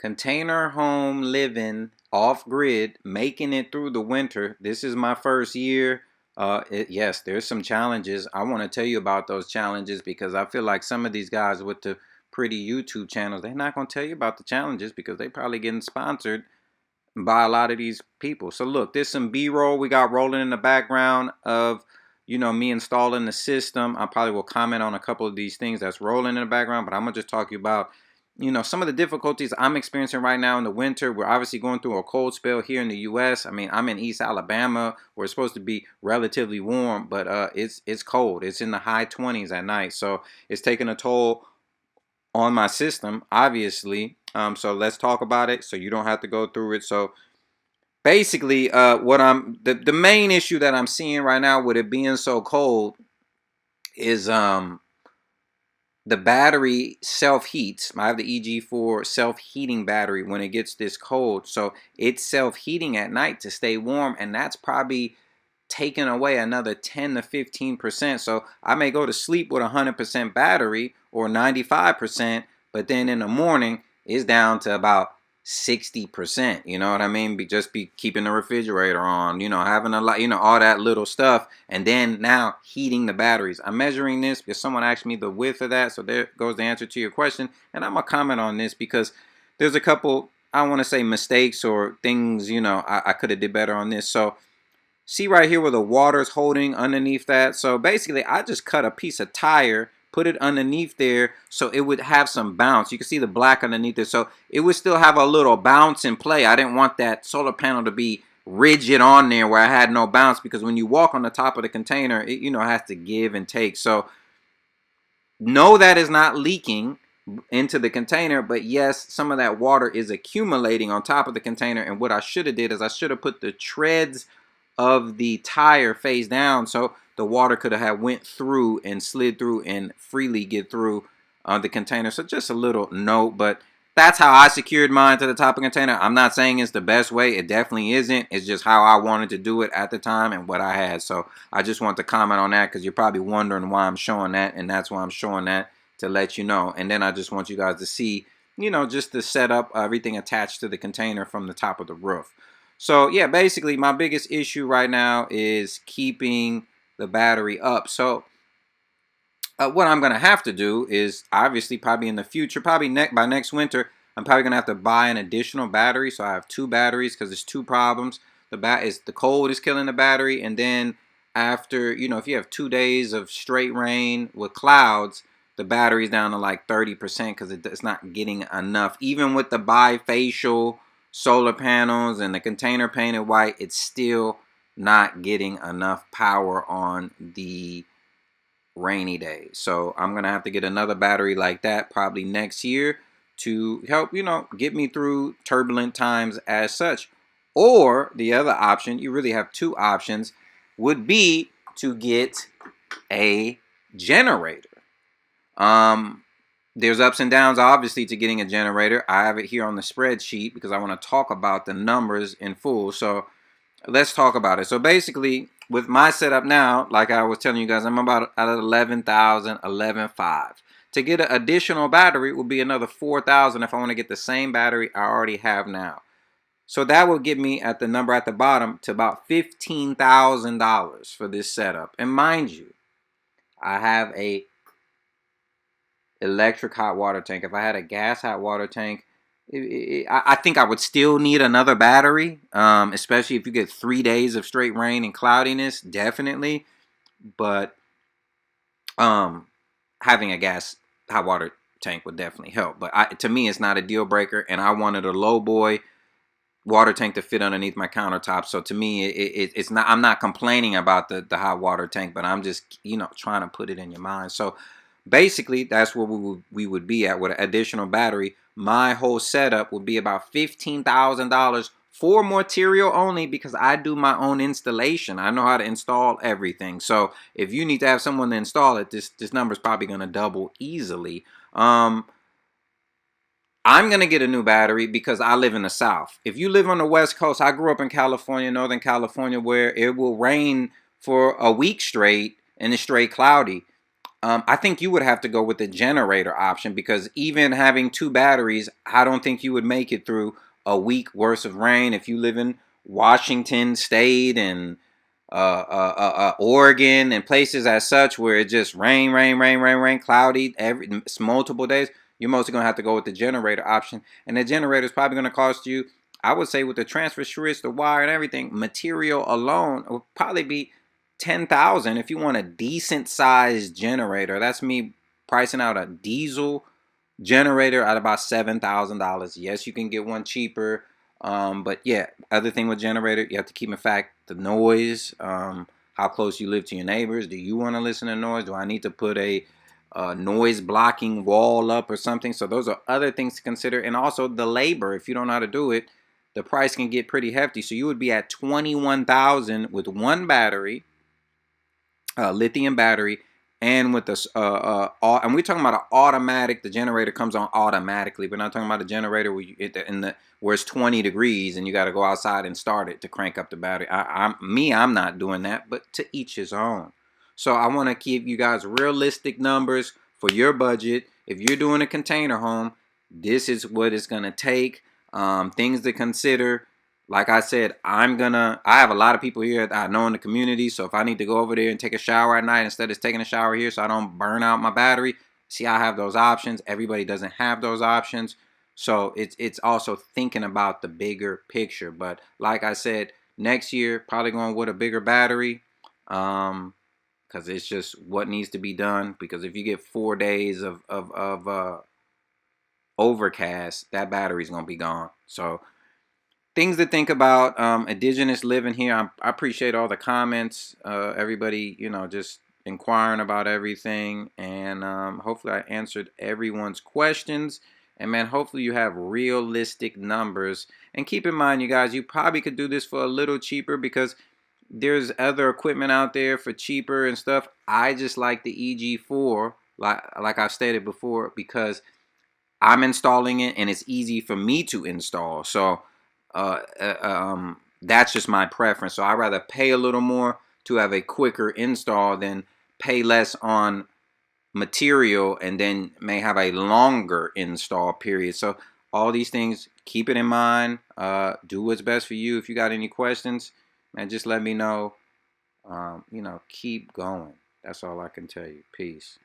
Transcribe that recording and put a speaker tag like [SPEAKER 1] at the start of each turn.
[SPEAKER 1] container home living off grid, making it through the winter. This is my first year. Yes, there's some challenges. I want to tell you about those challenges because I feel like some of these guys with the pretty YouTube channels, they're not going to tell you about the challenges because they probably getting sponsored by a lot of these people. So look, there's some B-roll we got rolling in the background of, me installing the system. I probably will comment on a couple of these things that's rolling in the background, but I'm gonna just talk to you about, some of the difficulties I'm experiencing right now in the winter. We're obviously going through a cold spell here in the U.S. I mean, I'm in East Alabama where it's supposed to be relatively warm, but it's cold. It's in the high 20s at night, so it's taking a toll on my system, obviously. So let's talk about it so you don't have to go through it. So basically, the main issue that I'm seeing right now with it being so cold is the battery self-heats. I have the EG4 self-heating battery when it gets this cold. So it's self-heating at night to stay warm, and that's probably taking away another 10 to 15%. So I may go to sleep with 100% battery or 95%, but then in the morning it's down to about 60%. You know what I mean? Just be keeping the refrigerator on, having a lot, all that little stuff, and then now heating the batteries. I'm measuring this because someone asked me the width of that, so there goes the answer to your question. And I'm gonna comment on this because there's a couple, I want to say, mistakes or things, I could have did better on this. So see right here where the water's holding underneath that. So basically I just cut a piece of tire, put it underneath there so it would have some bounce. You can see the black underneath it, so it would still have a little bounce in play. I didn't want that solar panel to be rigid on there where I had no bounce, because when you walk on the top of the container, it has to give and take. So no, that is not leaking into the container, but yes, some of that water is accumulating on top of the container. And what I should have did is I should have put the treads of the tire face down so the water could have went through and slid through and freely get through the container. So just a little note, but that's how I secured mine to the top of the container. I'm not saying it's the best way. It definitely isn't. It's just how I wanted to do it at the time and what I had. So I just want to comment on that because you're probably wondering why I'm showing that, and that's why I'm showing that, to let you know. And then I just want you guys to see, just to set up everything attached to the container from the top of the roof. So yeah, basically my biggest issue right now is keeping the battery up. So what I'm going to have to do is, obviously, probably in the future, probably by next winter, I'm probably going to have to buy an additional battery. So I have two batteries because there's two problems. The cold is killing the battery, and then after, if you have 2 days of straight rain with clouds, the battery's down to like 30% because it's not getting enough. Even with the bifacial solar panels and the container painted white, it's still not getting enough power on the rainy days. So I'm gonna have to get another battery like that probably next year to help get me through turbulent times as such. Or the other option, you really have two options, would be to get a generator. There's ups and downs, obviously, to getting a generator. I have it here on the spreadsheet because I want to talk about the numbers in full. So let's talk about it. So basically, with my setup now, like I was telling you guys, I'm about at 11,000, 11,500. To get an additional battery will be another 4,000 if I want to get the same battery I already have now. So that will get me at the number at the bottom to about $15,000 for this setup. And mind you, I have a electric hot water tank. If I had a gas hot water tank, I think I would still need another battery, especially if you get 3 days of straight rain and cloudiness, definitely. But having a gas hot water tank would definitely help. But to me, it's not a deal breaker, and I wanted a low boy water tank to fit underneath my countertop. So to me, it's not. I'm not complaining about the hot water tank, but I'm just trying to put it in your mind. So basically, that's where we would be at with an additional battery. My whole setup would be about $15,000 for material only, because I do my own installation. I know how to install everything. So if you need to have someone to install it, this number is probably going to double easily. I'm going to get a new battery because I live in the South. If you live on the West Coast, I grew up in California, Northern California, where it will rain for a week straight and it's straight cloudy. I think you would have to go with the generator option, because even having two batteries, I don't think you would make it through a week worth of rain. If you live in Washington State and Oregon and places as such where it just rain, cloudy it's multiple days, you're mostly gonna have to go with the generator option, and the generator is probably gonna cost you. I would say with the transfer switch, the wire, and everything, material alone would probably be 10,000 if you want a decent sized generator. That's me pricing out a diesel generator at about $7,000. Yes, you can get one cheaper. But yeah, other thing with generator, you have to keep in fact the noise, how close you live to your neighbors. Do you want to listen to noise? Do I need to put a noise blocking wall up or something? So those are other things to consider. And also the labor, if you don't know how to do it, the price can get pretty hefty. So you would be at 21,000 with one battery, lithium battery, and with this and we're talking about an automatic. The generator comes on automatically. We're not talking about a generator where where it's 20 degrees and you got to go outside and start it to crank up the battery. I'm not doing that, but to each his own. So I want to give you guys realistic numbers for your budget. If you're doing a container home, this is what it's gonna take. Things to consider. Like I said, I have a lot of people here that I know in the community. So if I need to go over there and take a shower at night instead of taking a shower here so I don't burn out my battery, see, I have those options. Everybody doesn't have those options. So it's also thinking about the bigger picture. But like I said, next year, probably going with a bigger battery. Because it's just what needs to be done. Because if you get 4 days of overcast, that battery's going to be gone. So things to think about. Indigenous living here. I appreciate all the comments. Everybody, just inquiring about everything, and hopefully I answered everyone's questions. And man, hopefully you have realistic numbers. And keep in mind, you guys, you probably could do this for a little cheaper because there's other equipment out there for cheaper and stuff. I just like the EG4, like I've stated before, because I'm installing it and it's easy for me to install. So that's just my preference. So I'd rather pay a little more to have a quicker install than pay less on material and then may have a longer install period. So all these things, keep it in mind. Do what's best for you. If you got any questions, man, just let me know. Keep going. That's all I can tell you. Peace.